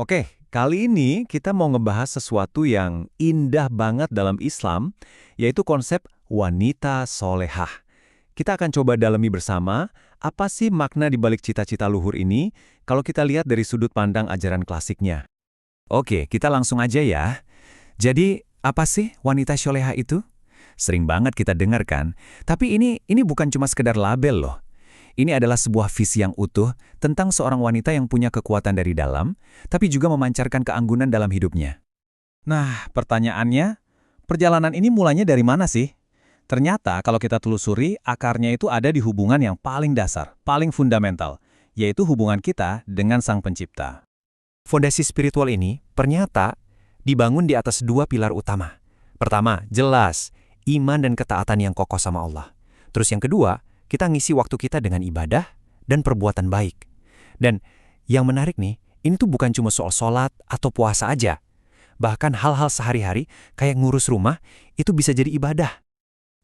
Oke, kali ini kita mau ngebahas sesuatu yang indah banget dalam Islam, yaitu konsep wanita solehah. Kita akan coba dalami bersama, apa sih makna di balik cita-cita luhur ini, kalau kita lihat dari sudut pandang ajaran klasiknya. Oke, kita langsung aja ya. Jadi, apa sih wanita solehah itu? Sering banget kita dengarkan, tapi ini bukan cuma sekedar label loh. Ini adalah sebuah visi yang utuh tentang seorang wanita yang punya kekuatan dari dalam, tapi juga memancarkan keanggunan dalam hidupnya. Nah, pertanyaannya, perjalanan ini mulainya dari mana sih? Ternyata kalau kita telusuri, akarnya itu ada di hubungan yang paling dasar, paling fundamental, yaitu hubungan kita dengan Sang Pencipta. Fondasi spiritual ini ternyata dibangun di atas dua pilar utama. Pertama, jelas, iman dan ketaatan yang kokoh sama Allah. Terus yang kedua, kita ngisi waktu kita dengan ibadah dan perbuatan baik. Dan yang menarik nih, ini tuh bukan cuma soal sholat atau puasa aja. Bahkan hal-hal sehari-hari kayak ngurus rumah, itu bisa jadi ibadah.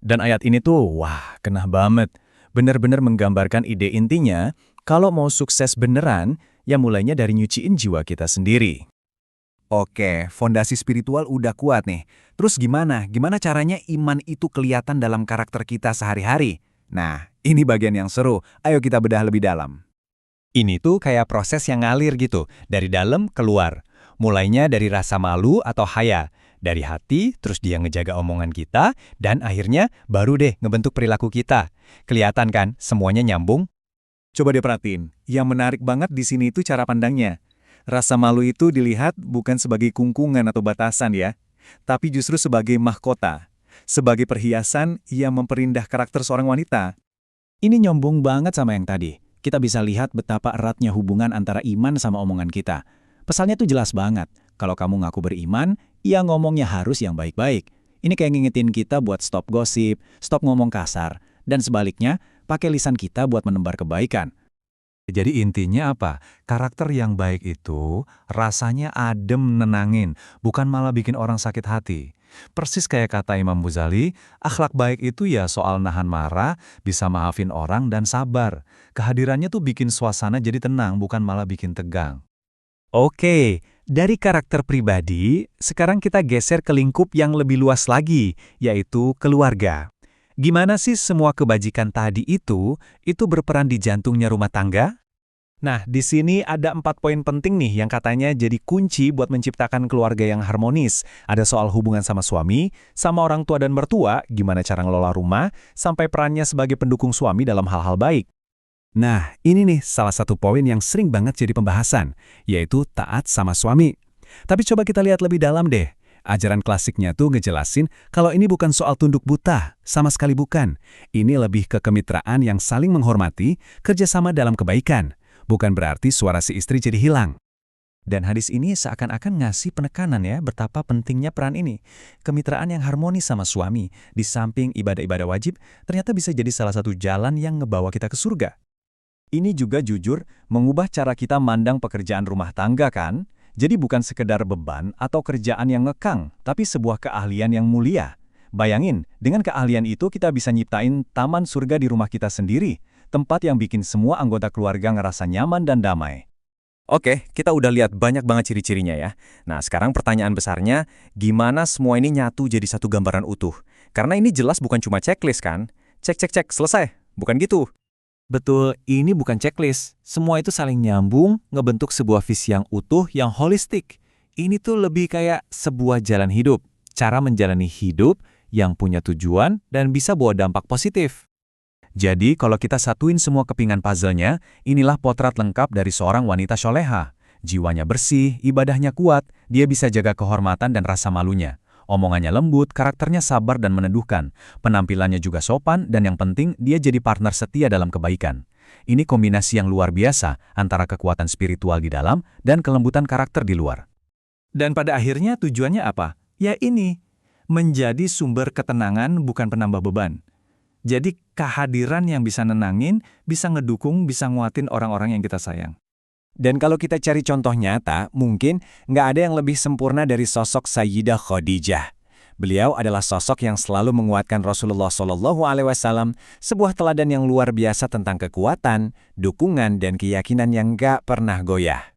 Dan ayat ini tuh, wah, kena banget. Benar-benar menggambarkan ide intinya, kalau mau sukses beneran, ya mulainya dari nyuciin jiwa kita sendiri. Oke, fondasi spiritual udah kuat nih. Terus gimana? Gimana caranya iman itu kelihatan dalam karakter kita sehari-hari? Nah, ini bagian yang seru. Ayo kita bedah lebih dalam. Ini tuh kayak proses yang ngalir gitu, dari dalam keluar. Mulainya dari rasa malu atau haya. Dari hati, terus dia ngejaga omongan kita, dan akhirnya baru deh ngebentuk perilaku kita. Kelihatan kan, semuanya nyambung? Coba deh perhatiin, yang menarik banget di sini itu cara pandangnya. Rasa malu itu dilihat bukan sebagai kungkungan atau batasan ya, tapi justru sebagai mahkota. Sebagai perhiasan yang memperindah karakter seorang wanita. Ini nyombong banget sama yang tadi. Kita bisa lihat betapa eratnya hubungan antara iman sama omongan kita. Pesannya tuh jelas banget. Kalau kamu ngaku beriman, ya ngomongnya harus yang baik-baik. Ini kayak ngingetin kita buat stop gosip, stop ngomong kasar, dan sebaliknya, pakai lisan kita buat menebar kebaikan. Jadi intinya apa? Karakter yang baik itu rasanya adem nenangin, bukan malah bikin orang sakit hati. Persis kayak kata Imam Ghazali, akhlak baik itu ya soal nahan marah, bisa maafin orang dan sabar. Kehadirannya tuh bikin suasana jadi tenang, bukan malah bikin tegang. Oke, dari karakter pribadi, sekarang kita geser ke lingkup yang lebih luas lagi, yaitu keluarga. Gimana sih semua kebajikan tadi itu berperan di jantungnya rumah tangga? Nah, di sini ada 4 poin penting nih yang katanya jadi kunci buat menciptakan keluarga yang harmonis. Ada soal hubungan sama suami, sama orang tua dan mertua, gimana cara ngelola rumah, sampai perannya sebagai pendukung suami dalam hal-hal baik. Nah, ini nih salah satu poin yang sering banget jadi pembahasan, yaitu taat sama suami. Tapi coba kita lihat lebih dalam deh. Ajaran klasiknya tuh ngejelasin kalau ini bukan soal tunduk buta, sama sekali bukan. Ini lebih ke kemitraan yang saling menghormati, kerjasama dalam kebaikan. Bukan berarti suara si istri jadi hilang. Dan hadis ini seakan-akan ngasih penekanan ya betapa pentingnya peran ini. Kemitraan yang harmonis sama suami, di samping ibadah-ibadah wajib, ternyata bisa jadi salah satu jalan yang ngebawa kita ke surga. Ini juga jujur mengubah cara kita mandang pekerjaan rumah tangga kan? Jadi bukan sekedar beban atau kerjaan yang ngekang, tapi sebuah keahlian yang mulia. Bayangin, dengan keahlian itu kita bisa nyiptain taman surga di rumah kita sendiri, tempat yang bikin semua anggota keluarga ngerasa nyaman dan damai. Oke, kita udah lihat banyak banget ciri-cirinya ya. Nah, sekarang pertanyaan besarnya, gimana semua ini nyatu jadi satu gambaran utuh? Karena ini jelas bukan cuma checklist kan? Cek, selesai. Bukan gitu. Betul, ini bukan checklist. Semua itu saling nyambung, ngebentuk sebuah visi yang utuh, yang holistik. Ini tuh lebih kayak sebuah jalan hidup. Cara menjalani hidup yang punya tujuan dan bisa bawa dampak positif. Jadi, kalau kita satuin semua kepingan puzzle-nya, inilah potret lengkap dari seorang wanita solehah. Jiwanya bersih, ibadahnya kuat, dia bisa jaga kehormatan dan rasa malunya. Omongannya lembut, karakternya sabar dan meneduhkan. Penampilannya juga sopan, dan yang penting, dia jadi partner setia dalam kebaikan. Ini kombinasi yang luar biasa antara kekuatan spiritual di dalam dan kelembutan karakter di luar. Dan pada akhirnya tujuannya apa? Ya ini, menjadi sumber ketenangan bukan penambah beban. Jadi kehadiran yang bisa nenangin, bisa ngedukung, bisa nguatin orang-orang yang kita sayang. Dan kalau kita cari contoh nyata, mungkin nggak ada yang lebih sempurna dari sosok Sayyidah Khadijah. Beliau adalah sosok yang selalu menguatkan Rasulullah SAW, sebuah teladan yang luar biasa tentang kekuatan, dukungan, dan keyakinan yang nggak pernah goyah.